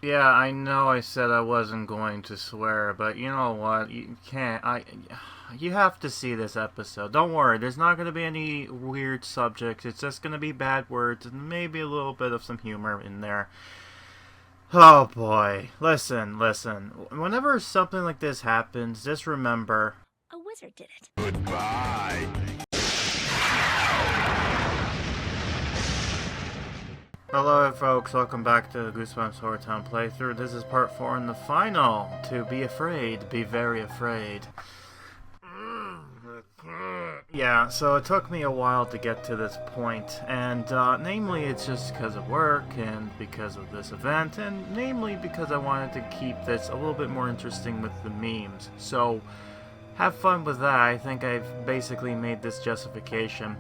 Yeah, I know I said I wasn't going to swear, but you know what? You can't. You have to see this episode. Don't worry, there's not going to be any weird subjects. It's just going to be bad words and maybe a little bit of some humor in there. Oh boy. Listen. Whenever something like this happens, just remember. A wizard did it. Goodbye. Hello folks, welcome back to the Goosebumps HorrorTown playthrough. This is part 4 and the final to Be Afraid, Be Very Afraid. Yeah, so it took me a while to get to this point, and namely it's just because of work, and because of this event, and namely because I wanted to keep this a little bit more interesting with the memes. So, have fun with that. I think I've basically made this justification.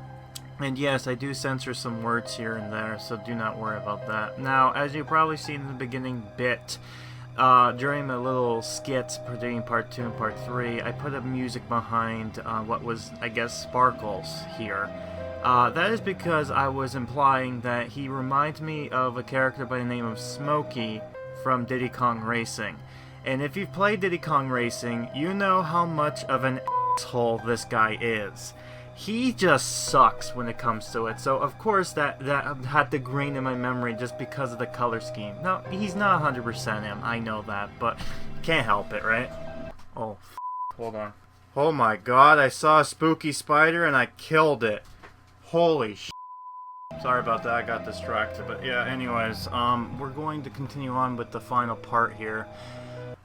And yes, I do censor some words here and there, so do not worry about that. Now, as you probably seen in the beginning bit, during the little skits between part 2 and part 3, I put up music behind what was, I guess, Sparkles here. That is because I was implying that he reminds me of a character by the name of Smokey from Diddy Kong Racing. And if you've played Diddy Kong Racing, you know how much of an asshole this guy is. He just sucks when it comes to it, so of course that had to grain in my memory just because of the color scheme. Now, he's not 100% him, I know that, but can't help it, right? Oh, hold on. Oh my god, I saw a spooky spider and I killed it. Holy sh**. Sorry about that, I got distracted, but yeah, anyways, we're going to continue on with the final part here.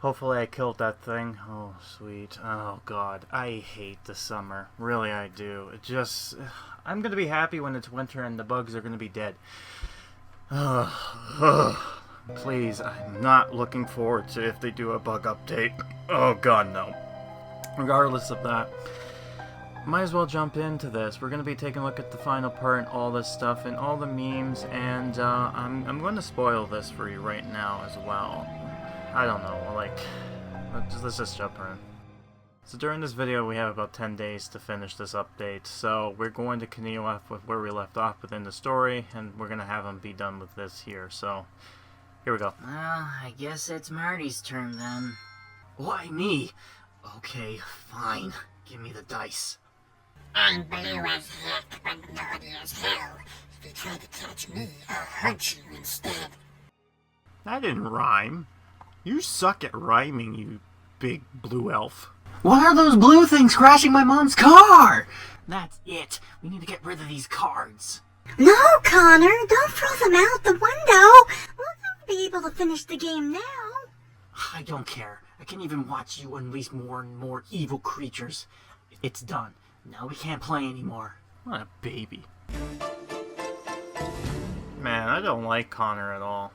Hopefully I killed that thing. Oh, sweet. Oh, God. I hate the summer. Really, I do. It just... I'm gonna be happy when it's winter and the bugs are gonna be dead. Please, I'm not looking forward to if they do a bug update. Oh, God, no. Regardless of that, might as well jump into this. We're gonna be taking a look at the final part and all this stuff and all the memes, and I'm going to spoil this for you right now as well. I don't know, like, let's just jump in. So during this video we have about 10 days to finish this update, so we're going to continue off with where we left off within the story, and we're going to have him be done with this here, so here we go. Well, I guess it's Marty's turn then. Why me? Okay, fine. Give me the dice. I'm blue as heck, but naughty as hell. If you try to catch me, I'll hunt you instead. That didn't rhyme. You suck at rhyming, you big blue elf. What are those blue things crashing my mom's car? That's it. We need to get rid of these cards. No, Connor, don't throw them out the window. We'll never be able to finish the game now. I don't care. I can't even watch you unleash more and more evil creatures. It's done. Now we can't play anymore. What a baby. Man, I don't like Connor at all.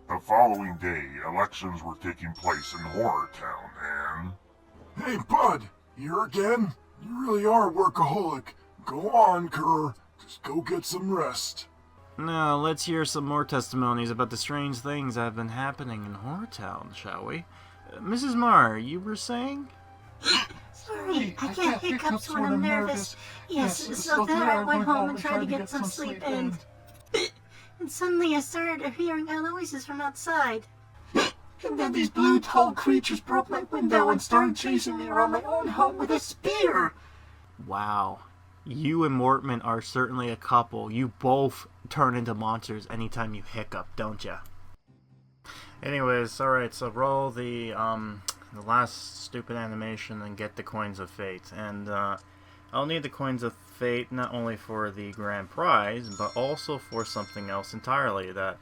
The following day, elections were taking place in HorrorTown, and... Hey, bud! Here again? You really are a workaholic. Go on, Kerr. Just go get some rest. Now, let's hear some more testimonies about the strange things that have been happening in HorrorTown, shall we? Mrs. Marr, you were saying? Sorry, I get hiccups when I'm nervous. Yes, so then I went home and tried to get some sleep in. And suddenly I started hearing noises from outside. And then these blue-toed creatures broke my window and started chasing me around my own home with a spear. Wow. You and Mortman are certainly a couple. You both turn into monsters anytime you hiccup, don't ya? Anyways, alright, so roll the last stupid animation and get the Coins of Fate. And, I'll need the Coins of Fate not only for the grand prize, but also for something else entirely that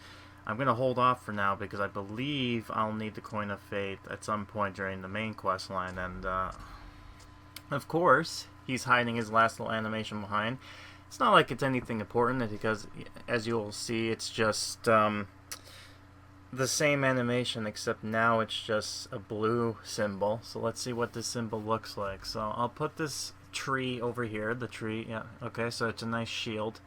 I'm going to hold off for now because I believe I'll need the Coin of Fate at some point during the main quest line. And, of course, he's hiding his last little animation behind. It's not like it's anything important because, as you'll see, it's just the same animation except now it's just a blue symbol. So let's see what this symbol looks like. So I'll put this tree over here. The tree, yeah, okay, so it's a nice shield.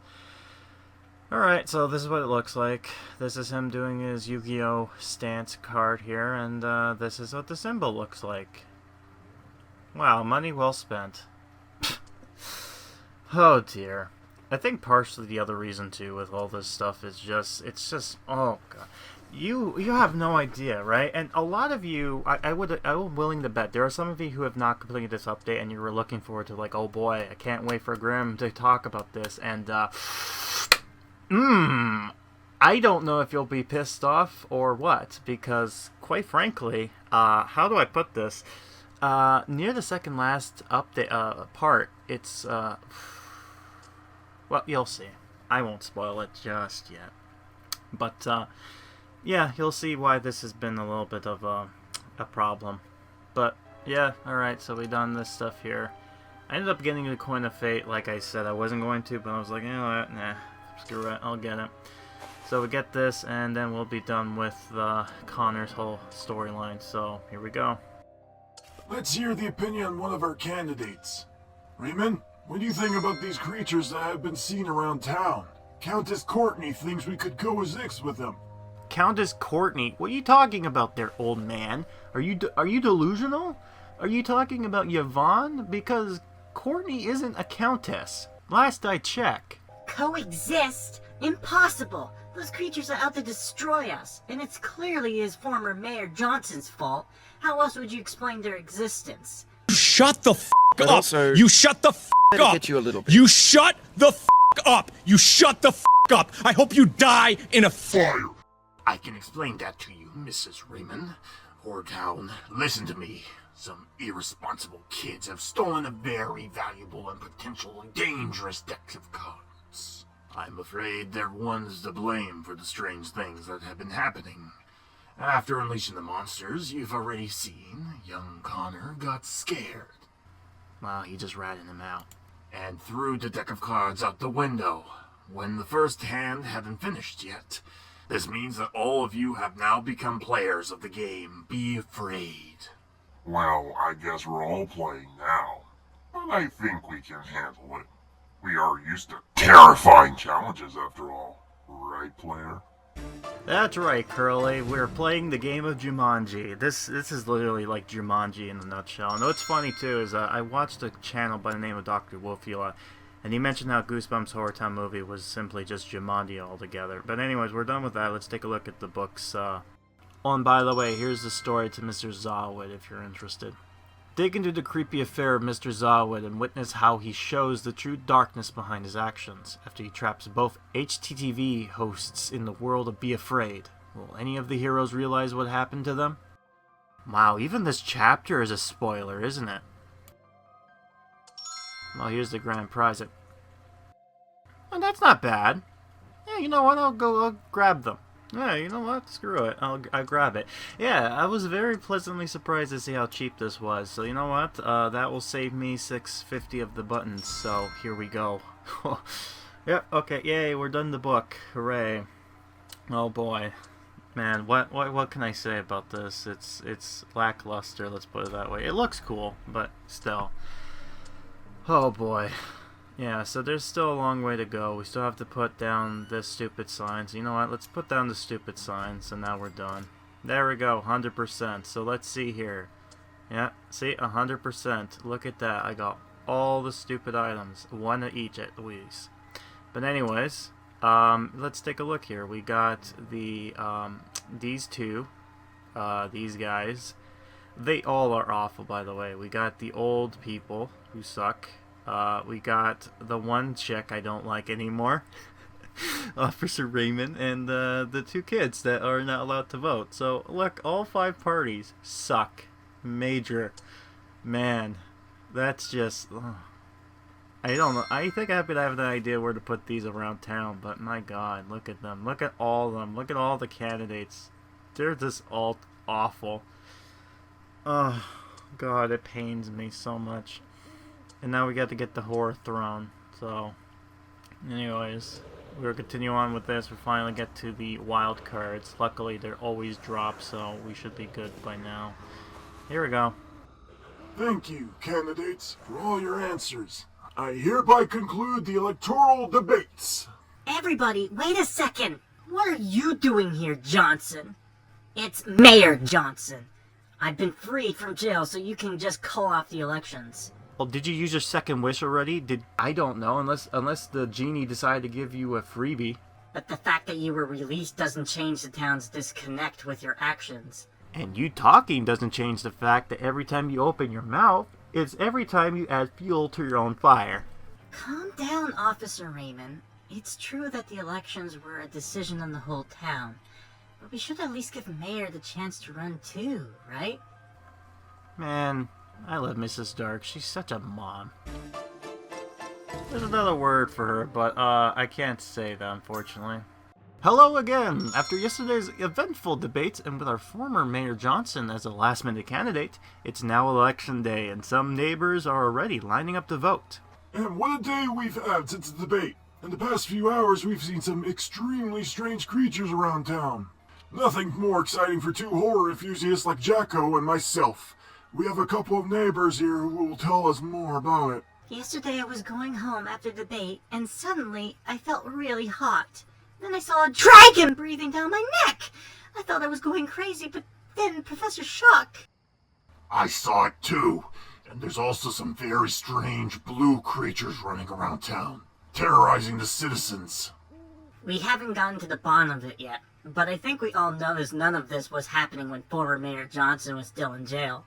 Alright, so this is what it looks like. This is him doing his Yu-Gi-Oh! Stance card here, and this is what the symbol looks like. Wow, money well spent. Oh dear. I think partially the other reason too with all this stuff is just, it's just, oh god. You have no idea, right? And a lot of you, I'm willing to bet there are some of you who have not completed this update, and you were looking forward to like, oh boy, I can't wait for Grim to talk about this. And I don't know if you'll be pissed off or what, because quite frankly, how do I put this? Near the second last update part, it's well, you'll see. I won't spoil it just yet, but yeah, you'll see why this has been a little bit of a problem. But yeah, alright, so we done this stuff here. I ended up getting the Coin of Fate, like I said. I wasn't going to, but I was like, you know what, nah, screw it, I'll get it. So we get this, and then we'll be done with Connor's whole storyline, so here we go. Let's hear the opinion on one of our candidates. Raymond, what do you think about these creatures that have been seen around town? Countess Courtney thinks we could go as Ix with them. Countess Courtney? What are you talking about there, old man? Are you delusional? Are you talking about Yvonne? Because Courtney isn't a countess. Last I checked. Coexist? Impossible! Those creatures are out to destroy us, and it's clearly his former Mayor Johnson's fault. How else would you explain their existence? Shut the f*** But up! also, You shut the f*** up! get you a little bit. You shut the f*** up! You shut the f*** up! I hope you die in a fire! I can explain that to you, Mrs. Raymond. HorrorTown, listen to me. Some irresponsible kids have stolen a very valuable and potentially dangerous deck of cards. I'm afraid they're ones to blame for the strange things that have been happening. After unleashing the monsters you've already seen, young Connor got scared. Wow, he just ratted him out. And threw the deck of cards out the window, when the first hand hadn't finished yet. This means that all of you have now become players of the game. Be afraid. Well, I guess we're all playing now. But I think we can handle it. We are used to terrifying challenges after all. Right, player? That's right, Curly. We're playing the game of Jumanji. This is literally like Jumanji in a nutshell. And what's funny too is I watched a channel by the name of Dr. Wolfula, and he mentioned how Goosebumps HorrorTown movie was simply just Jumanji altogether. But anyways, we're done with that. Let's take a look at the books. Oh, and by the way, here's the story to Mr.Zarwid if you're interested. Dig into the creepy affair of Mr.Zarwid and witness how he shows the true darkness behind his actions after he traps both HTTV hosts in the world of Be Afraid. Will any of the heroes realize what happened to them? Wow, even this chapter is a spoiler, isn't it? Well, here's the grand prize. Well, that's not bad. Yeah, you know what? I'll grab them. Yeah, you know what? Screw it. I'll grab it. Yeah, I was very pleasantly surprised to see how cheap this was. So you know what? That will save me $6.50 of the buttons. So here we go. Yep. Okay. Yay! We're done the book. Hooray! Oh boy, man. What can I say about this? It's lackluster. Let's put it that way. It looks cool, but still. Oh boy. Yeah, so there's still a long way to go. We still have to put down the stupid signs. You know what? Let's put down the stupid signs, and now we're done. There we go, 100%. So let's see here. Yeah, see, 100%. Look at that. I got all the stupid items. One of each at least. But anyways, let's take a look here. We got the, these two, these guys. They all are awful, by the way. We got the old people who suck. We got the one chick I don't like anymore, Officer Raymond, and the two kids that are not allowed to vote. So, look, all 5 parties suck. Major. Man, that's just... I don't know. I think I have an idea where to put these around town, but my god, look at them. Look at all of them. Look at all the candidates. They're just all awful. Oh, god, it pains me so much. And now we got to get the horror throne. So, anyways, we'll continue on with this. We finally get to the wild cards. Luckily, they're always dropped, so we should be good by now. Here we go. Thank you, candidates, for all your answers. I hereby conclude the electoral debates. Everybody, wait a second. What are you doing here, Johnson? It's Mayor Johnson. I've been freed from jail, so you can just call off the elections. Well, did you use your second wish already? I don't know, unless the genie decided to give you a freebie. But the fact that you were released doesn't change the town's disconnect with your actions. And you talking doesn't change the fact that every time you open your mouth, it's every time you add fuel to your own fire. Calm down, Officer Raymond. It's true that the elections were a decision on the whole town, but we should at least give Mayor the chance to run too, right? Man, I love Mrs. Dark. She's such a mom. There's another word for her, but I can't say that, unfortunately. Hello again! After yesterday's eventful debates, and with our former Mayor Johnson as a last-minute candidate, it's now election day, and some neighbors are already lining up to vote. And what a day we've had since the debate. In the past few hours, we've seen some extremely strange creatures around town. Nothing more exciting for two horror enthusiasts like Jacko and myself. We have a couple of neighbors here who will tell us more about it. Yesterday I was going home after the debate, and suddenly I felt really hot. Then I saw a dragon breathing down my neck. I thought I was going crazy, but then Professor Shock. I saw it too. And there's also some very strange blue creatures running around town, terrorizing the citizens. We haven't gotten to the bottom of it yet, but I think we all noticed none of this was happening when former Mayor Johnson was still in jail.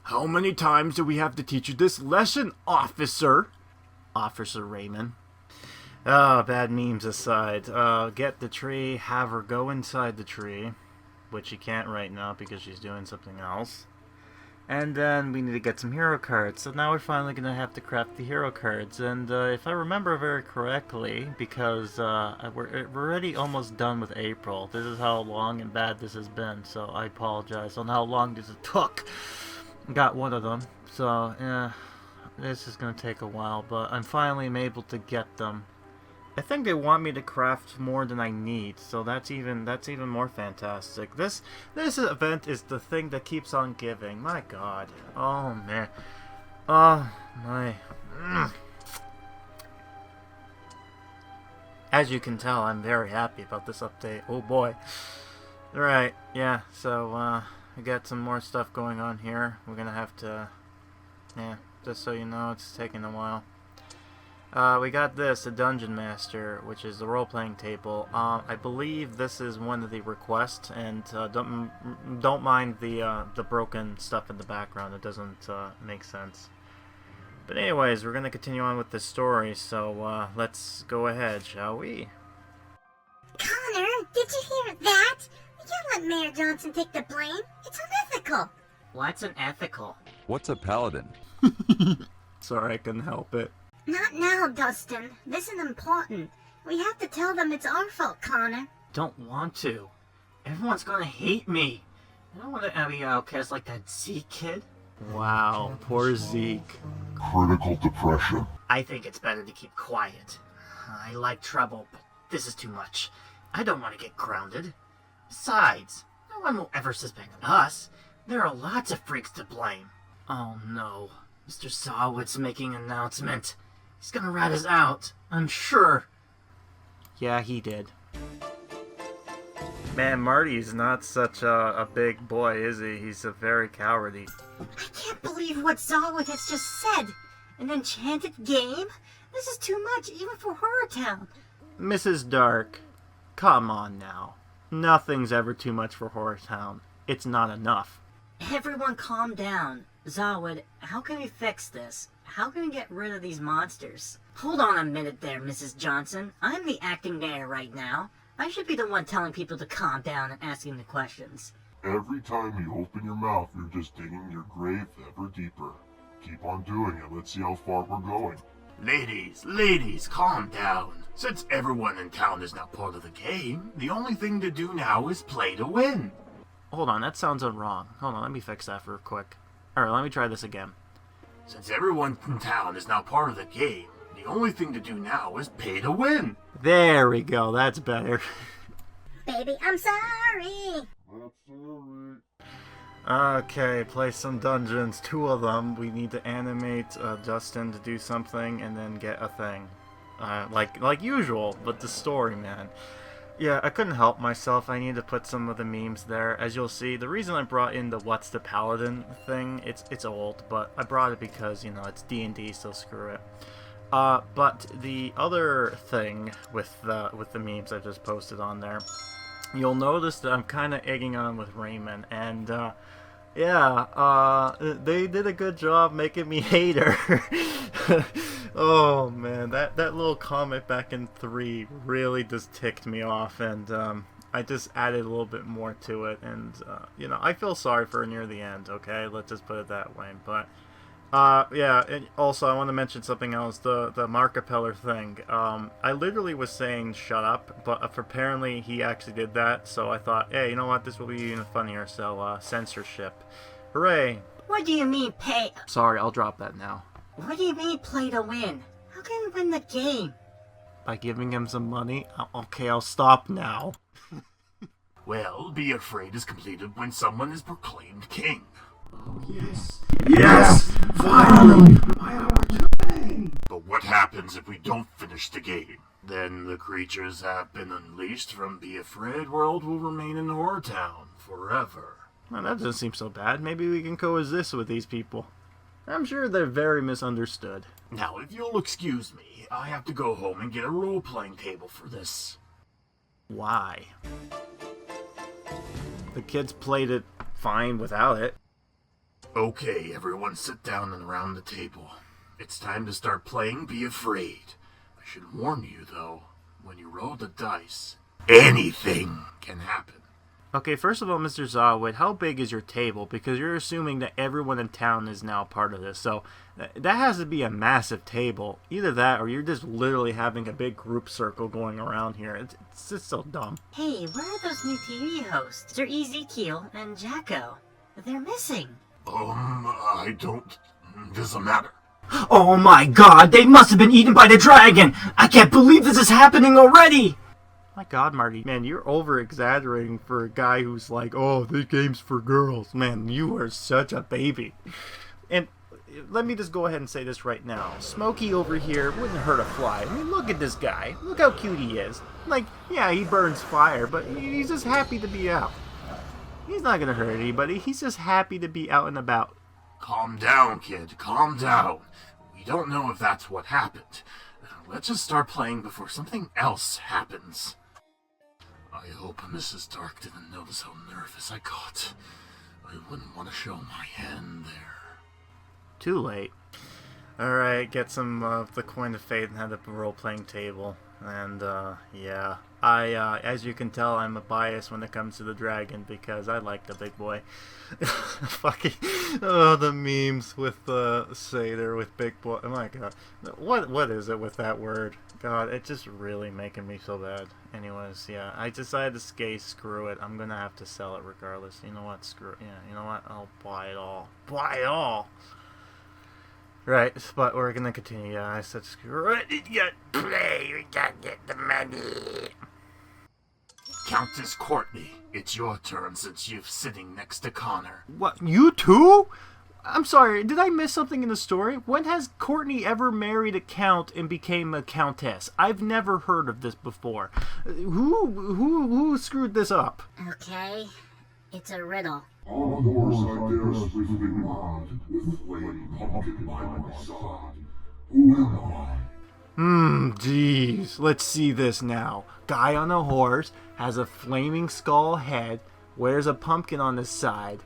How many times do we have to teach you this lesson, officer? Officer Raymond. Oh, bad memes aside. Get the tree, have her go inside the tree, which she can't right now because she's doing something else. And then we need to get some hero cards. So now we're finally going to have to craft the hero cards. And if I remember very correctly, because we're already almost done with April. This is how long and bad this has been. So I apologize on how long this took. Got one of them. So, yeah, this is going to take a while. But I'm finally able to get them. I think they want me to craft more than I need, so that's even more fantastic. This event is the thing that keeps on giving. My God. Oh man. Oh my. As you can tell, I'm very happy about this update. Oh boy. Alright, yeah, so we got some more stuff going on here. We're gonna have to, yeah, just so you know, it's taking a while. We got this, the Dungeon Master, which is the role-playing table. I believe this is one of the requests, and don't mind the broken stuff in the background. It doesn't make sense. But anyways, we're gonna continue on with this story, so let's go ahead, shall we? Connor, did you hear that? We can't let Mayor Johnson take the blame. It's unethical. What's unethical? What's a paladin? Sorry, I couldn't help it. Not now, Dustin. This is important. We have to tell them it's our fault, Connor. Don't want to. Everyone's gonna hate me. I don't want to be outcast like that Zeke kid. Wow, poor Zeke. Critical depression. I think it's better to keep quiet. I like trouble, but this is too much. I don't want to get grounded. Besides, no one will ever suspect us. There are lots of freaks to blame. Oh no, Mr.Zarwid's making an announcement. He's gonna rat us out, I'm sure. Yeah, he did. Man, Marty's not such a big boy, is he? He's a very cowardly. I can't believe what Zarwid has just said. An enchanted game? This is too much, even for HorrorTown. Mrs. Dark, come on now. Nothing's ever too much for HorrorTown. It's not enough. Everyone calm down. Zarwid, how can we fix this? How can we get rid of these monsters? Hold on a minute there, Mrs. Johnson. I'm the acting mayor right now. I should be the one telling people to calm down and asking the questions. Every time you open your mouth, you're just digging your grave ever deeper. Keep on doing it. Let's see how far we're going. Ladies, calm down. Since everyone in town is now part of the game, the only thing to do now is play to win. Hold on, that sounds wrong. Hold on, let me fix that real quick. Alright, let me try this again. Since everyone in town is now part of the game, the only thing to do now is pay to win. There we go, that's better. Baby, I'm sorry. Okay, play some dungeons, 2 of them. We need to animate Justin to do something and then get a thing. Like usual, but the story, man. Yeah, I couldn't help myself. I need to put some of the memes there. As you'll see, the reason I brought in the What's the Paladin thing, it's old, but I brought it because, you know, it's D&D, so screw it. But the other thing with the memes I just posted on there, you'll notice that I'm kind of egging on with Raymond, and they did a good job making me hate her. Oh man, that little comment back in 3 really just ticked me off, and I just added a little bit more to it, and I feel sorry for her near the end. Okay, let's just put it that way. But and also I want to mention something else, the Markipeller thing. I literally was saying shut up, but apparently he actually did that, so I thought, hey, you know what, this will be even funnier, so censorship. Hooray! What do you mean pay? Sorry, I'll drop that now. What do you mean play to win? How can we win the game? By giving him some money? Okay, I'll stop now. Well, Be Afraid is completed when someone is proclaimed king. Oh, yes. Yes! Finally! My opportunity! But what happens if we don't finish the game? Then the creatures have been unleashed from Be Afraid world will remain in HorrorTown forever. Well, that doesn't seem so bad. Maybe we can coexist with these people. I'm sure they're very misunderstood. Now, if you'll excuse me, I have to go home and get a role-playing table for this. Why? The kids played it fine without it. Okay, everyone sit down and around the table. It's time to start playing Be Afraid. I should warn you, though, when you roll the dice, anything can happen. Okay, first of all, Mr. Zarwid, how big is your table? Because you're assuming that everyone in town is now part of this, so that has to be a massive table. Either that, or you're just literally having a big group circle going around here. It's just so dumb. Hey, where are those new TV hosts? They're Ezekiel and Jacko. They're missing. I don't... Doesn't matter. Oh my god, they must have been eaten by the dragon! I can't believe this is happening already! My god, Marty, man, you're over-exaggerating for a guy who's like, oh, this game's for girls. Man, you are such a baby. And let me just go ahead and say this right now. Smokey over here wouldn't hurt a fly. I mean, look at this guy. Look how cute he is. Like, yeah, he burns fire, but he's just happy to be out. He's not gonna hurt anybody. He's just happy to be out and about. Calm down, kid. Calm down. We don't know if that's what happened. Let's just start playing before something else happens. I hope Mrs. Dark didn't notice how nervous I got. I wouldn't want to show my hand there. Too late. Alright, get some of the coin of fate and have a role-playing table. And, yeah. As you can tell, I'm a bias when it comes to the dragon because I like the big boy. Fucking, the memes with the satyr with big boy. Oh my god. What is it with that word? God, it's just really making me so bad. Anyways, yeah, I decided to screw it. I'm gonna have to sell it regardless. You know what? Screw it. Yeah, you know what? I'll buy it all. Buy it all! Right, but we're gonna continue. Yeah, I said screw it. You gotta play. We gotta get the money. Countess Courtney, it's your turn since you're sitting next to Connor. What, you too? I'm sorry, did I miss something in the story? When has Courtney ever married a count and became a countess? I've never heard of this before. Who screwed this up? Okay, it's a riddle. On a horse I dare swiftly ride, with flaming pumpkin by my side. Who am I? Jeez, let's see this now. Guy on a horse, has a flaming skull head, wears a pumpkin on his side.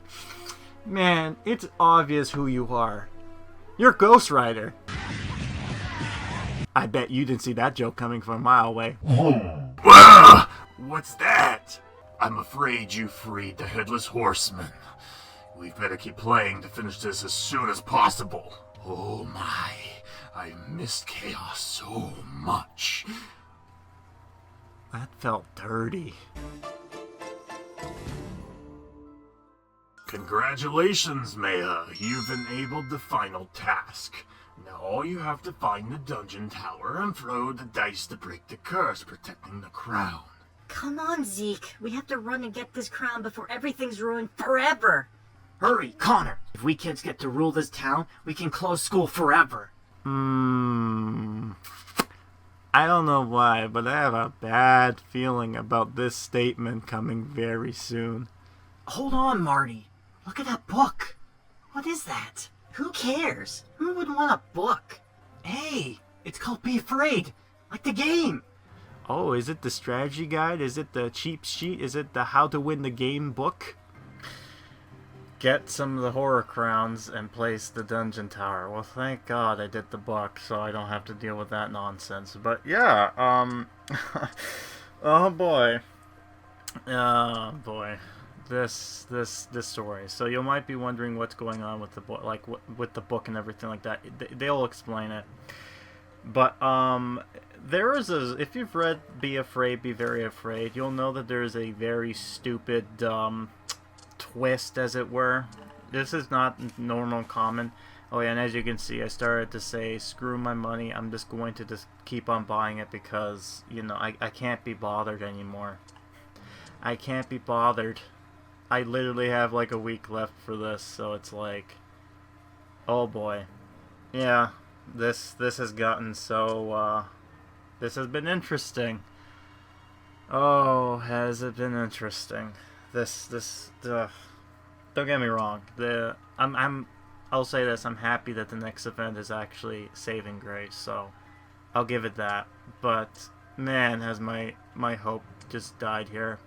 Man, it's obvious who you are. You're Ghost Rider. I bet you didn't see that joke coming from a mile away. What's that? I'm afraid you freed the Headless Horseman. We've better keep playing to finish this as soon as possible. Oh my, I missed chaos so much. That felt dirty. Congratulations, Maya. You've enabled the final task. Now all you have to find the dungeon tower and throw the dice to break the curse protecting the crown. Come on, Zeke. We have to run and get this crown before everything's ruined forever. Hurry, Connor! If we kids get to rule this town, we can close school forever. I don't know why, but I have a bad feeling about this statement coming very soon. Hold on, Marty. Look at that book. What is that? Who cares? Who would want a book? Hey, It's called Be Afraid, like the game. Oh, is it the strategy guide? Is it the cheat sheet? Is it the how to win the game book? Get some of the horror crowns and place the dungeon tower. Well, thank God I did the book, so I don't have to deal with that nonsense. But yeah, oh boy, this story. So you might be wondering what's going on with the book, like with the book and everything like that. They'll explain it. But there is if you've read Be Afraid, Be Very Afraid, you'll know that there is a very stupid twist, as it were. This is not normal common. Oh yeah, and as you can see, I started to say, screw my money, I'm just going to just keep on buying it because, you know, I can't be bothered anymore. I can't be bothered. I literally have like a week left for this, so it's like, oh boy. Yeah, this has gotten so, this has been interesting. Oh, has it been interesting? Don't get me wrong. I'll say this. I'm happy that the next event is actually saving grace. So, I'll give it that. But man, has my hope just died here.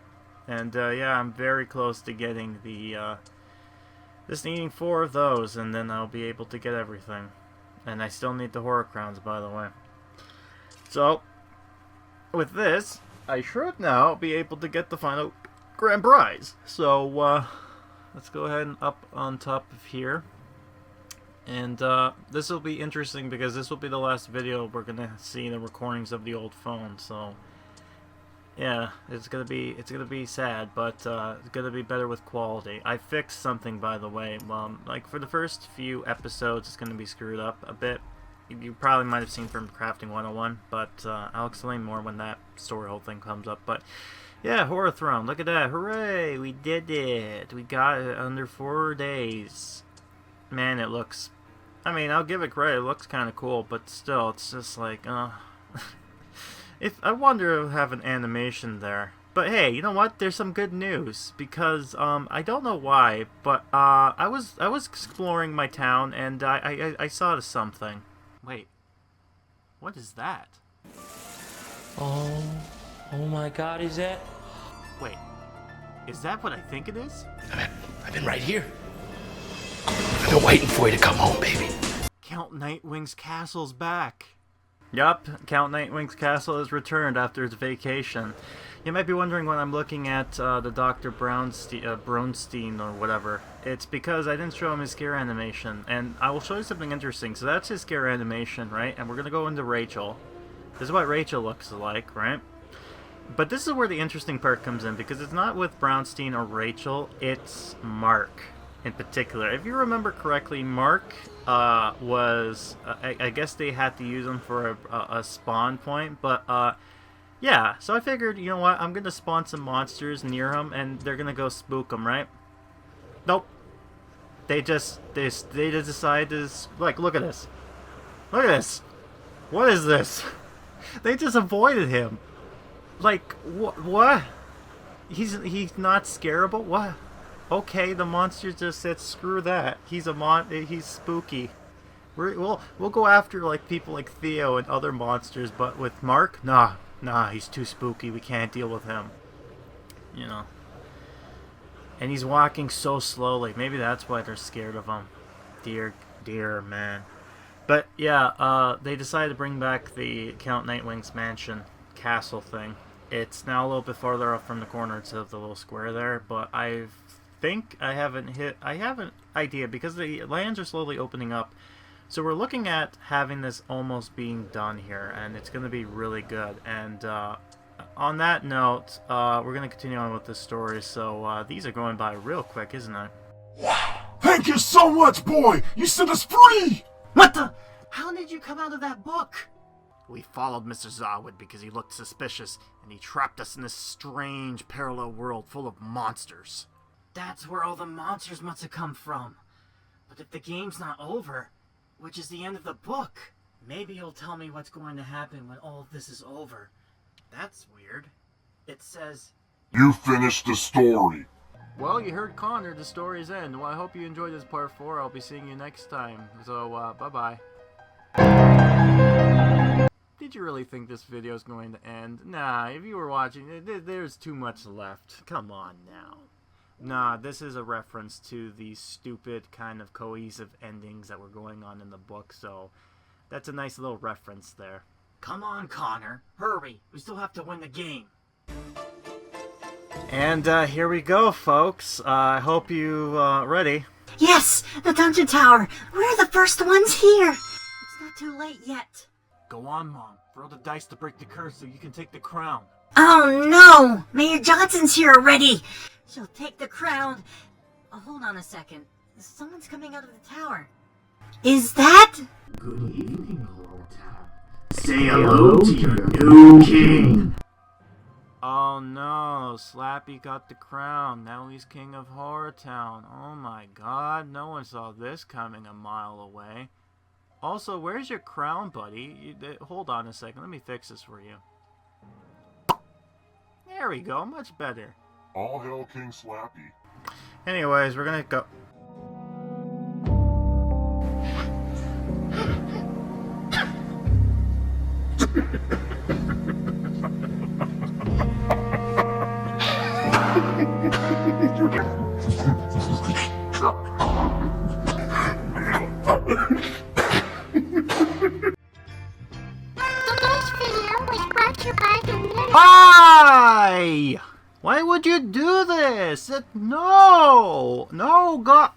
And yeah, I'm very close to getting the just needing 4 of those, and then I'll be able to get everything. And I still need the horror crowns, by the way. So, with this, I should now be able to get the final grand prize. So let's go ahead and up on top of here, and this will be interesting because this will be the last video we're gonna see the recordings of the old phone. So yeah, it's gonna be sad, but it's gonna be better with quality. I fixed something, by the way. Like for the first few episodes, it's gonna be screwed up a bit. You probably might have seen from Crafting 101, but I'll explain more when that story whole thing comes up. But yeah, HorrorTown, look at that. Hooray, we did it. We got it under 4 days. Man, it looks, I mean, I'll give it credit, it looks kind of cool, but still, it's just like, if I wonder if I have an animation there. But hey, you know what? There's some good news, because I don't know why, but I was exploring my town, and I saw something. Wait, what is that? Oh my God, is that? Wait, is that what I think it is? I've been right here. I've been waiting for you to come home, baby. Count Nightwing's castle's back. Yup, Count Nightwing's castle has returned after its vacation. You might be wondering when I'm looking at the Dr. Bronstein or whatever. It's because I didn't show him his scare animation, and I will show you something interesting. So that's his scare animation, right? And we're gonna go into Rachel. This is what Rachel looks like, right? But this is where the interesting part comes in, because it's not with Brownstein or Rachel, it's Mark in particular. If you remember correctly, Mark was, I guess they had to use him for a spawn point, but yeah, so I figured, you know what, I'm going to spawn some monsters near him, and they're going to go spook him, right? Nope. They just decided to, like, look at this. Look at this. What is this? They just avoided him. Like, what? He's not scarable? What? Okay, the monster just said, screw that. He's spooky. We'll go after, like, people like Theo and other monsters, but with Mark? Nah, he's too spooky. We can't deal with him. You know. And he's walking so slowly. Maybe that's why they're scared of him. Dear man. But, yeah, they decided to bring back the Count Nightwing's mansion castle thing. It's now a little bit farther up from the corner instead of the little square there, but I have an idea, because the lands are slowly opening up. So we're looking at having this almost being done here, and it's going to be really good. And on that note, we're going to continue on with this story, so these are going by real quick, isn't it? Thank you so much, boy! You set us free! What the? How did you come out of that book? We followed Mr.Zarwid because he looked suspicious, and he trapped us in this strange parallel world full of monsters. That's where all the monsters must have come from. But if the game's not over, which is the end of the book, maybe you'll tell me what's going to happen when all of this is over. That's weird. It says, You finished the story. Well, you heard Connor, the story's end. Well, I hope you enjoyed this part 4. I'll be seeing you next time. So, bye-bye. did you really think this video is going to end? Nah, if you were watching, there's too much left. Come on now. Nah, this is a reference to the stupid kind of cohesive endings that were going on in the book, so that's a nice little reference there. Come on, Connor. Hurry. We still have to win the game. And here we go, folks. I hope you ready. Yes, the dungeon tower. We're the first ones here. It's not too late yet. Go on, Mom. Throw the dice to break the curse so you can take the crown. Oh no! Mayor Johnson's here already. She'll take the crown. Oh, hold on a second. Someone's coming out of the tower. Is that? Good evening, HorrorTown. Say hello to your new king. Oh no, Slappy got the crown. Now he's king of HorrorTown. Oh my god, no one saw this coming a mile away. Also, where's your crown, buddy? Hold on a second, let me fix this for you. There we go, much better. All hail King Slappy. Anyways, we're gonna go... Hi! Why would you do this? No! No, God!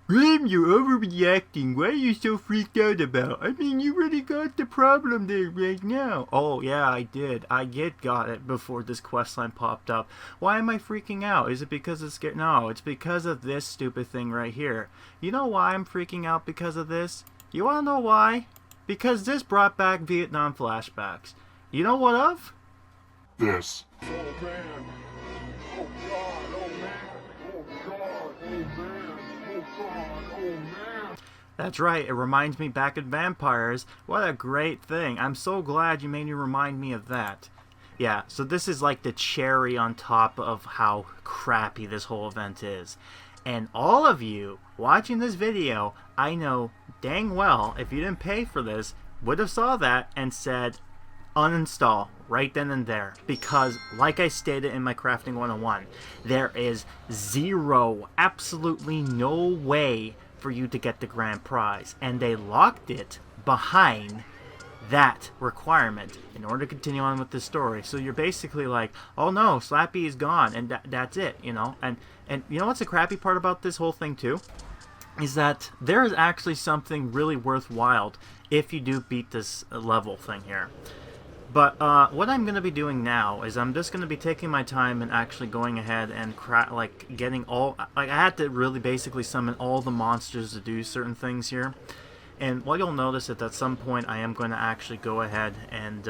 Grim, you're overreacting. What are you so freaked out about? I mean, you really got the problem there right now. Oh, yeah, I did. I got it before this questline popped up. Why am I freaking out? Is it because it's scared? No, it's because of this stupid thing right here. You know why I'm freaking out because of this? You wanna know why? Because this brought back Vietnam flashbacks. You know what of? This. Oh man. Oh god, oh man. Oh god, oh man. Oh god, oh man. That's right, it reminds me back at Vampires. What a great thing. I'm so glad you made me remind me of that. Yeah, so this is like the cherry on top of how crappy this whole event is. And all of you watching this video, I know dang well, if you didn't pay for this, would have saw that and said, uninstall right then and there, because like I stated in my crafting 101, there is absolutely no way for you to get the grand prize, and they locked it behind that requirement in order to continue on with the story. So you're basically like, oh no, Slappy is gone, and that's it, you know. And you know what's the crappy part about this whole thing too? Is that there is actually something really worthwhile if you do beat this level thing here. But what I'm going to be doing now is I'm just going to be taking my time and actually going ahead and getting all... I had to really basically summon all the monsters to do certain things here. And what you'll notice is that at some point I am going to actually go ahead and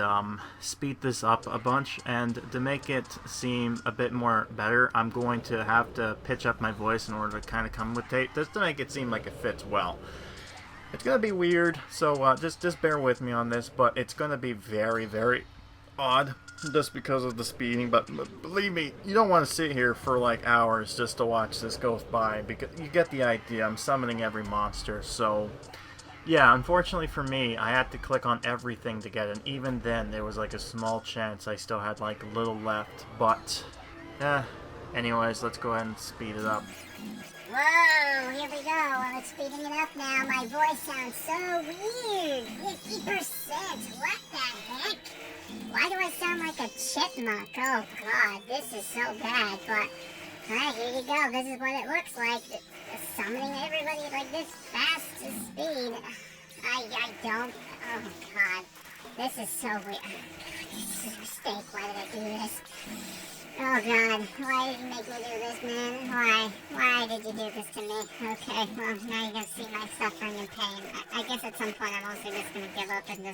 speed this up a bunch. And to make it seem a bit more better, I'm going to have to pitch up my voice in order to kind of come with tape, just to make it seem like it fits well. It's going to be weird, so just bear with me on this, but it's going to be very, very odd just because of the speeding. But believe me, you don't want to sit here for like hours just to watch this go by, because you get the idea. I'm summoning every monster, so... Yeah, unfortunately for me, I had to click on everything to get it, and even then, there was like a small chance I still had like a little left, but, anyways, let's go ahead and speed it up. Whoa, here we go. Well, it's speeding it up now. My voice sounds so weird. 50%. What the heck? Why do I sound like a chipmunk? Oh, God, this is so bad, but... Alright, here you go. This is what it looks like. Summoning everybody like this fast to speed. I don't... Oh, God. This is so weird. This is a mistake. Why did I do this? Oh, God. Why did you make me do this, man? Why? Why did you do this to me? Okay, well, now you're gonna see my suffering and pain. I guess at some point I'm also just gonna give up and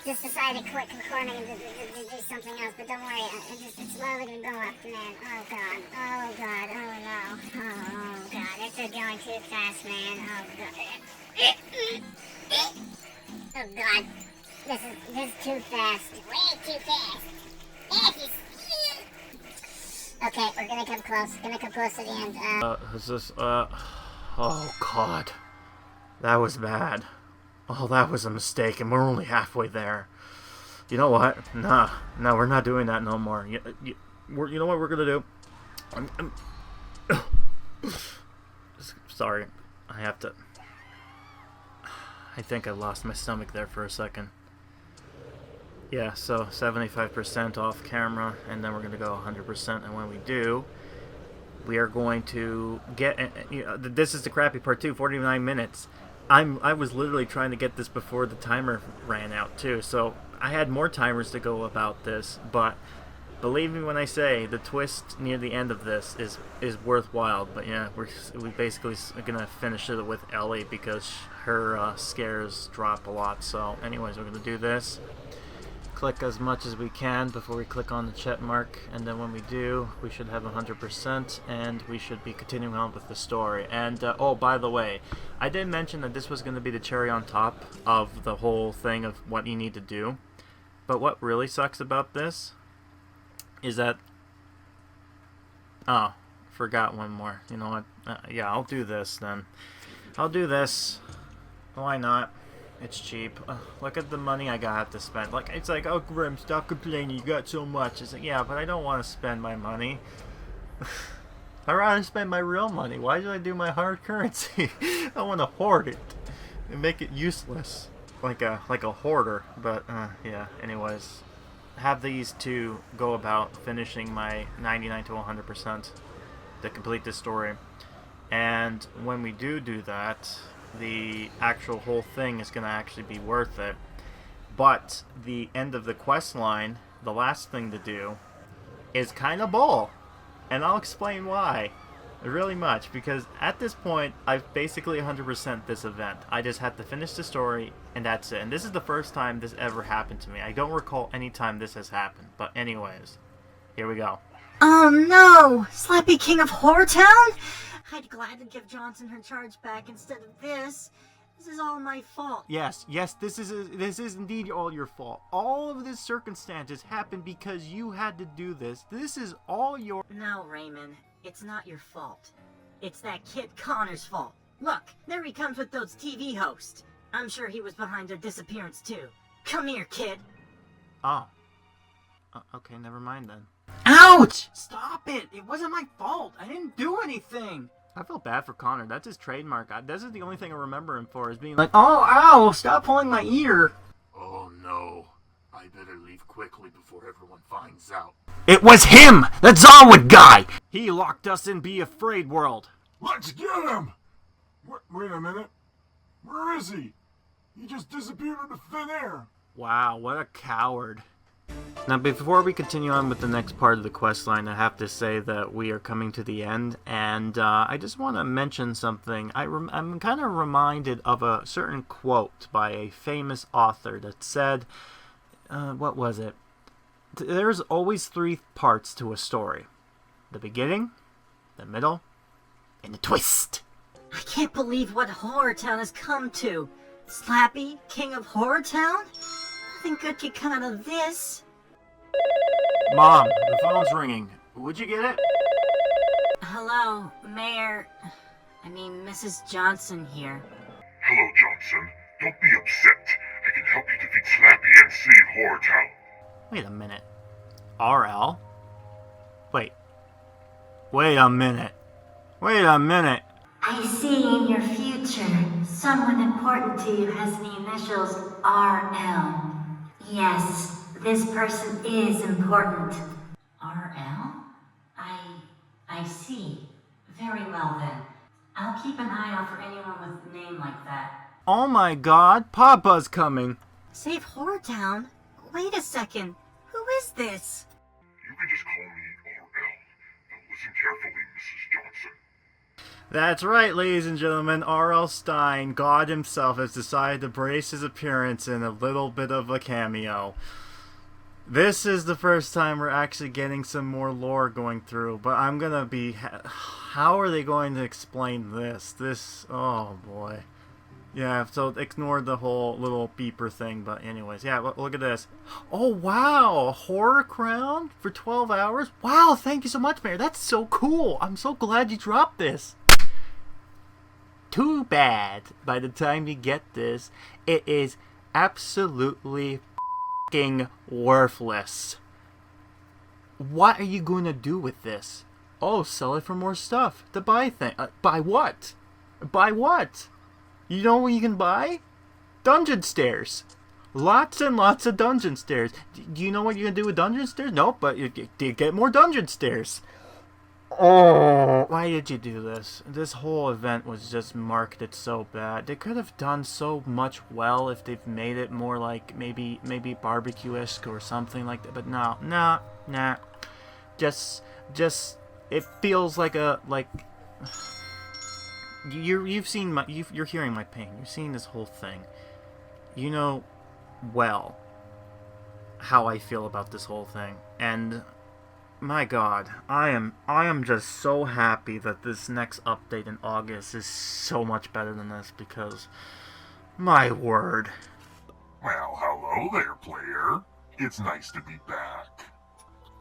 just decide to quit recording and do something else. But don't worry, it's slowly gonna go up, man. Oh, God. Oh, God. Oh, no. Oh, God. This is going too fast, man. Oh, God. Oh, God. This is too fast. Way too fast. Okay, we're gonna come close. Gonna come close to the end. Is this, oh god. That was bad. Oh, that was a mistake, and we're only halfway there. You know what? Nah, no, we're not doing that no more. You know what we're gonna do? Sorry, I have to... I think I lost my stomach there for a second. Yeah, so 75% off camera, and then we're going to go 100%, and when we do, we are going to get... this is the crappy part too, 49 minutes. I was literally trying to get this before the timer ran out too, so I had more timers to go about this, but believe me when I say the twist near the end of this is worthwhile. But yeah, we basically are going to finish it with Ellie because her scares drop a lot. So anyways, we're going to do this. Click as much as we can before we click on the check mark, and then when we do, we should have 100%, and we should be continuing on with the story. And oh, by the way, I did mention that this was going to be the cherry on top of the whole thing of what you need to do. But what really sucks about this is that... Oh, forgot one more. You know what? Yeah, I'll do this then. I'll do this. Why not? It's cheap. Look at the money I have to spend. Like, it's like, oh, Grim, stop complaining. You got so much. It's like, yeah, but I don't want to spend my money. I rather spend my real money. Why should I do my hard currency? I want to hoard it and make it useless, like a hoarder. But yeah. Anyways, have these two go about finishing my 99 to 100% to complete this story. And when we do that, the actual whole thing is going to actually be worth it. But the end of the quest line, the last thing to do, is kind of bull. And I'll explain why. Really much. Because at this point, I've basically 100% this event. I just had to finish the story, and that's it. And this is the first time this ever happened to me. I don't recall any time this has happened. But anyways, here we go. Oh no! Slappy, King of HorrorTown? I'd gladly give Johnson her charge back instead of this. This is all my fault. Yes, this is indeed all your fault. All of these circumstances happened because you had to do this. This is all your... No, Raymond, it's not your fault. It's that kid Connor's fault. Look, there he comes with those TV hosts. I'm sure he was behind their disappearance too. Come here, kid. Oh. Okay, never mind then. Ouch! Stop it! It wasn't my fault. I didn't do anything. I feel bad for Connor. That's his trademark. This is the only thing I remember him for, is being Like, oh, ow! Stop pulling my ear. Oh no. I better leave quickly before everyone finds out. It was him! That Zarwid guy! He locked us in Be Afraid world. Let's get him! Wait a minute. Where is he? He just disappeared into thin air. Wow, what a coward. Now, before we continue on with the next part of the quest line, I have to say that we are coming to the end, and I just want to mention something. I'm kind of reminded of a certain quote by a famous author that said, what was it? There's always 3 parts to a story. The beginning, the middle, and the twist. I can't believe what HorrorTown has come to. Slappy, King of HorrorTown? Nothing good could come out of this. Mom, the phone's ringing. Would you get it? Hello, Mrs. Johnson here. Hello, Johnson. Don't be upset. I can help you defeat Slappy and save HorrorTown. Wait a minute. RL? Wait a minute. I see in your future, someone important to you has the initials RL. Yes, this person is important. RL? I see. Very well then. I'll keep an eye out for anyone with a name like that. Oh my god, Papa's coming. Save HorrorTown? Wait a second. Who is this? You can just call me RL. Now listen carefully, Mrs. Johnson. That's right, ladies and gentlemen. R.L. Stine, God himself, has decided to brace his appearance in a little bit of a cameo. This is the first time we're actually getting some more lore going through, but I'm gonna be... How are they going to explain this? Oh boy. Yeah, so ignore the whole little beeper thing, but anyways, yeah, look at this. Oh wow, a horror crown for 12 hours? Wow, thank you so much, Mayor. That's so cool. I'm so glad you dropped this. too bad. By the time you get this, it is absolutely f***ing worthless. What are you going to do with this? Oh, sell it for more stuff. To buy things. Buy what? Buy what? You know what you can buy? Dungeon stairs. Lots and lots of dungeon stairs. Do you know what you're going to do with dungeon stairs? Nope, but you get more dungeon stairs. Oh, why did you do this? This whole event was just marketed so bad. They could have done so much well if they've made it more like maybe barbecue-esque or something like that. But no, nah. Just it feels like you've seen my you're hearing my pain. You're seeing this whole thing. You know well how I feel about this whole thing, and my God, I am just so happy that this next update in August is so much better than this, because my word. Well, hello there, player. It's nice to be back.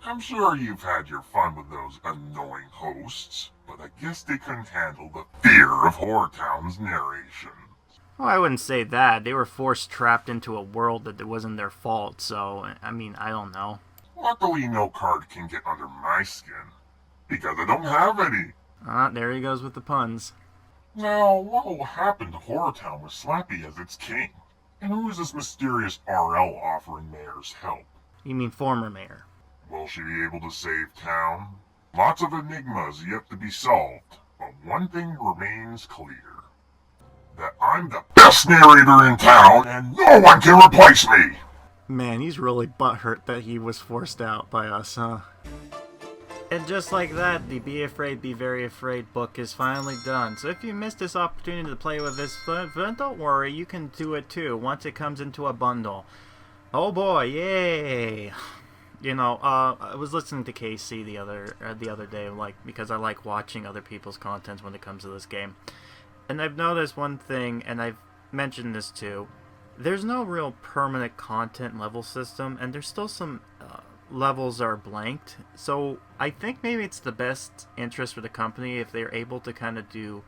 I'm sure you've had your fun with those annoying hosts, but I guess they couldn't handle the fear of HorrorTown's narration. Well, I wouldn't say that. They were trapped into a world that it wasn't their fault, so, I mean, I don't know. Luckily, no card can get under my skin, because I don't have any. There he goes with the puns. Now, what will happen to HorrorTown with Slappy as its king? And who is this mysterious RL offering mayor's help? You mean former mayor? Will she be able to save town? Lots of enigmas yet to be solved, but one thing remains clear. That I'm the best narrator in town, and no one can replace me! Man, he's really butthurt that he was forced out by us, huh? And just like that, the Be Afraid, Be Very Afraid book is finally done. So if you missed this opportunity to play with this event, don't worry, you can do it too once it comes into a bundle. Oh boy, yay! You know, I was listening to KC the other day, because I like watching other people's content when it comes to this game. And I've noticed one thing, and I've mentioned this too. There's no real permanent content level system, and there's still some levels are blanked. So I think maybe it's the best interest for the company if they're able to kind of do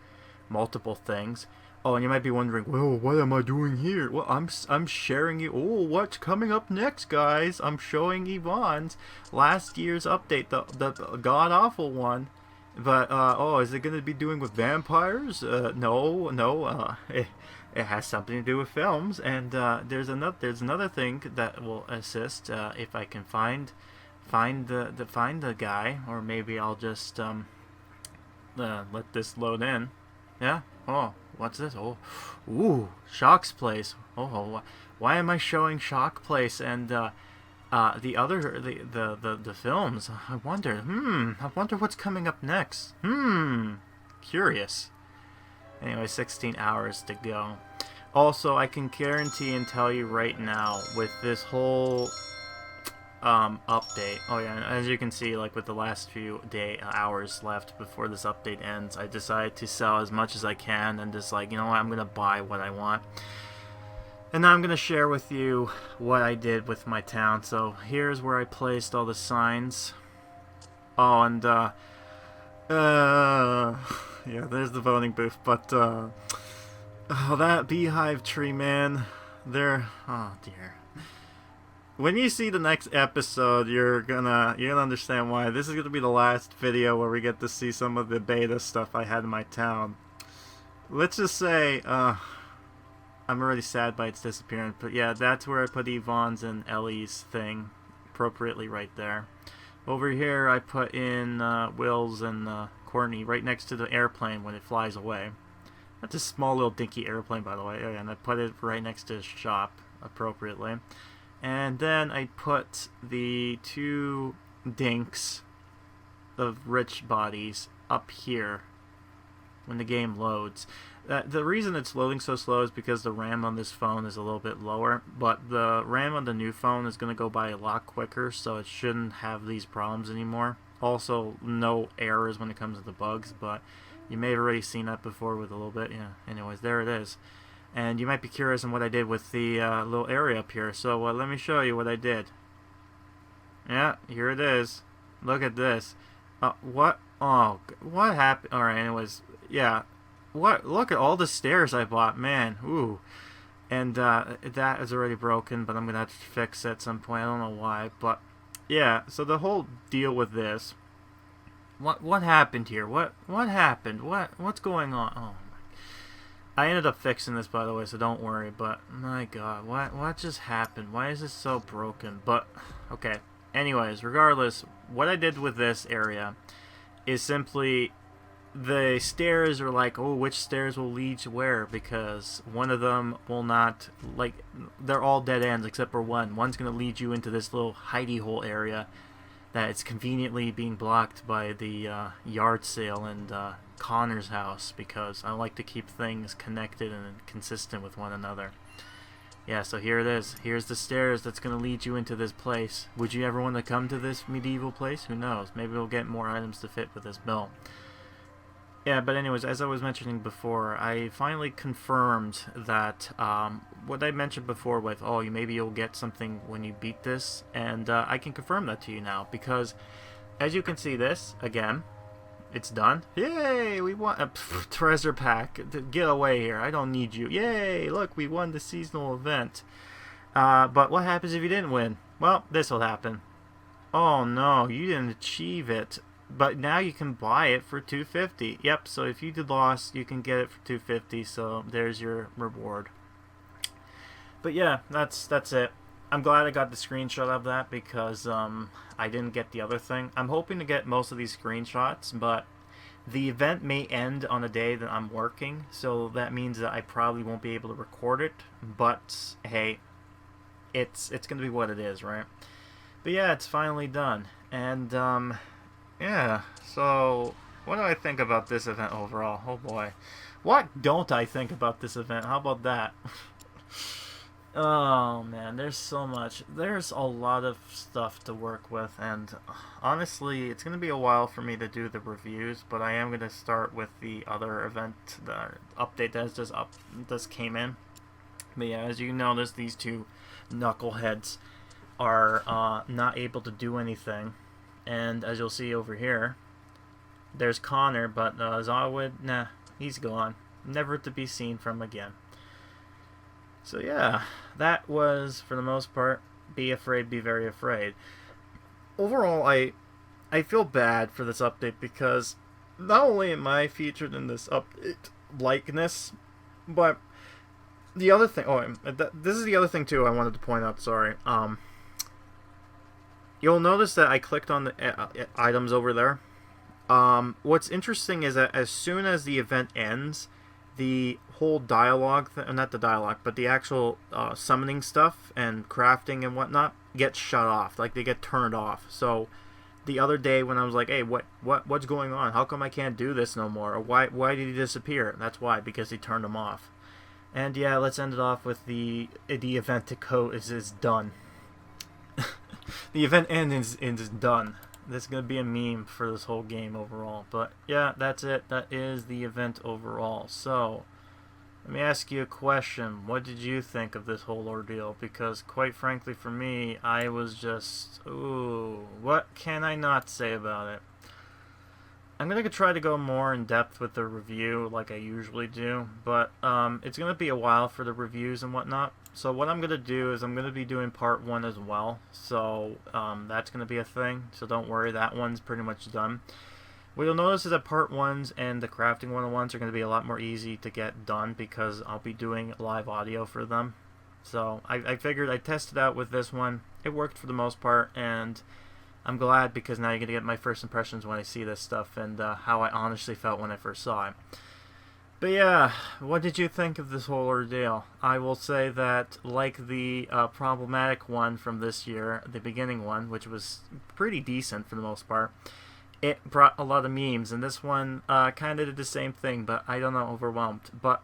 multiple things. Oh, and you might be wondering, well, what am I doing here? Well, I'm sharing you. Oh, what's coming up next, guys? I'm showing Yvonne's last year's update, the god-awful one. But, is it going to be doing with vampires? No. It has something to do with films, and there's another thing that will assist if I can find the guy, or maybe I'll just let this load in. Yeah. Oh, what's this? Oh, ooh, Shock's Place. Oh, why am I showing Shock Place and the films? I wonder what's coming up next. Curious. Anyway, 16 hours to go. Also, I can guarantee and tell you right now, with this whole update. Oh yeah, and as you can see, like with the last few hours left before this update ends, I decided to sell as much as I can and just like, you know what, I'm gonna buy what I want. And now I'm gonna share with you what I did with my town. So here's where I placed all the signs. Oh, and yeah, there's the voting booth, but oh, that beehive tree, man, oh dear. When you see the next episode, you're gonna understand why. This is gonna be the last video where we get to see some of the beta stuff I had in my town. Let's just say, I'm already sad by its disappearance, but yeah, that's where I put Yvonne's and Ellie's thing, appropriately right there. Over here, I put in Will's and Courtney right next to the airplane when it flies away. That's a small little dinky airplane, by the way, and I put it right next to the shop, appropriately. And then I put the two dinks of rich bodies up here when the game loads. The reason it's loading so slow is because the RAM on this phone is a little bit lower, but the RAM on the new phone is going to go by a lot quicker, so it shouldn't have these problems anymore. Also, no errors when it comes to the bugs, but you may have already seen that before with a little bit. Yeah, anyways, there it is. And you might be curious on what I did with the little area up here, so let me show you what I did. Yeah, here it is. Look at this. What? Oh, what happened? Alright, anyways, yeah. what? Look at all the stairs I bought, man. Ooh. And that is already broken, but I'm gonna have to fix it at some point. I don't know why, but yeah. So the whole deal with this, what happened here? What happened? What's going on? Oh my! I ended up fixing this, by the way, so don't worry. But my God, what just happened? Why is this so broken? But okay. Anyways, regardless, what I did with this area is simply the stairs are like, oh, which stairs will lead to where, because one of them will not, like, they're all dead ends except for one. One's going to lead you into this little hidey hole area that is conveniently being blocked by the yard sale and Connor's house, because I like to keep things connected and consistent with one another. Yeah, so here it is. Here's the stairs that's going to lead you into this place. Would you ever want to come to this medieval place? Who knows? Maybe we'll get more items to fit with this bill. Yeah, but anyways, as I was mentioning before, I finally confirmed that what I mentioned before with, oh, maybe you'll get something when you beat this, and I can confirm that to you now, because as you can see this, again, it's done. Yay, we won a treasure pack. Get away here, I don't need you. Yay, look, we won the seasonal event. But what happens if you didn't win? Well, this will happen. Oh no, you didn't achieve it. But now you can buy it for $250. Yep, so if you did lost, you can get it for $250, so there's your reward. But yeah, that's it. I'm glad I got the screenshot of that, because I didn't get the other thing. I'm hoping to get most of these screenshots, but the event may end on a day that I'm working, so that means that I probably won't be able to record it. But hey, it's gonna be what it is, right? But yeah, it's finally done. And yeah, so what do I think about this event overall? Oh boy. What don't I think about this event? How about that? Oh man, there's so much. There's a lot of stuff to work with, and honestly, it's going to be a while for me to do the reviews, but I am going to start with the other event, the update that just came in. But yeah, as you notice, these two knuckleheads are not able to do anything. And as you'll see over here, there's Connor, but Zarwid, nah, he's gone. Never to be seen from again. So yeah, that was, for the most part, Be Afraid, Be Very Afraid. Overall, I feel bad for this update, because not only am I featured in this update likeness, but the other thing, this is the other thing too I wanted to point out, sorry. You'll notice that I clicked on the items over there. What's interesting is that as soon as the event ends, the whole dialogue, not the dialogue, but the actual summoning stuff and crafting and whatnot gets shut off. Like, they get turned off. So the other day when I was like, hey, what's going on? How come I can't do this no more? Or why did he disappear? That's why, because they turned him off. And yeah, let's end it off with the event to code is done. The event end is done. That's going to be a meme for this whole game overall. But yeah, that's it. That is the event overall. So, let me ask you a question. What did you think of this whole ordeal? Because quite frankly for me, I was just, ooh, what can I not say about it? I'm going to try to go more in depth with the review like I usually do, but it's going to be a while for the reviews and whatnot. So what I'm going to do is I'm going to be doing part 1 as well, so that's going to be a thing, so don't worry, that one's pretty much done. What you'll notice is that part 1s and the crafting 101s are going to be a lot more easy to get done, because I'll be doing live audio for them. So I figured I'd test it out with this one. It worked for the most part, and I'm glad, because now you're going to get my first impressions when I see this stuff, and how I honestly felt when I first saw it. But yeah, what did you think of this whole ordeal? I will say that, like the problematic one from this year, the beginning one, which was pretty decent for the most part, it brought a lot of memes, and this one kind of did the same thing, but I don't know, overwhelmed. But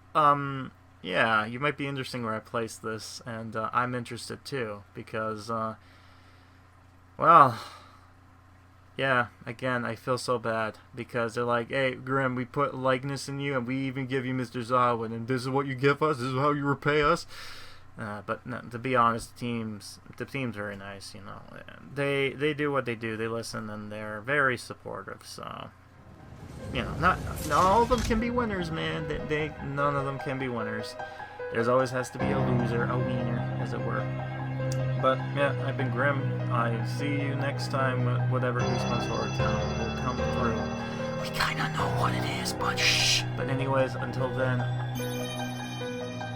yeah, you might be interesting where I place this, and I'm interested too, because well, yeah, again, I feel so bad, because they're like, hey, Grim, we put likeness in you, and we even give you Mr.Zarwid, and this is what you give us, this is how you repay us. But no, to be honest, the team's very nice, you know. They do what they do, they listen, and they're very supportive, so you know, not all of them can be winners, man. None of them can be winners. There's always has to be a loser, a wiener, as it were. But yeah, I've been Grim. I see you next time with whatever Goosebumps HorrorTown will come through. We kinda know what it is, but shh. But anyways, until then,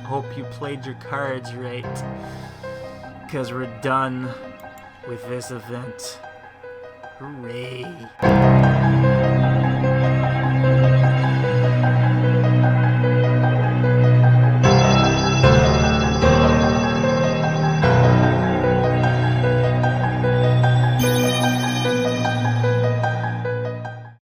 hope you played your cards right, because we're done with this event. Hooray.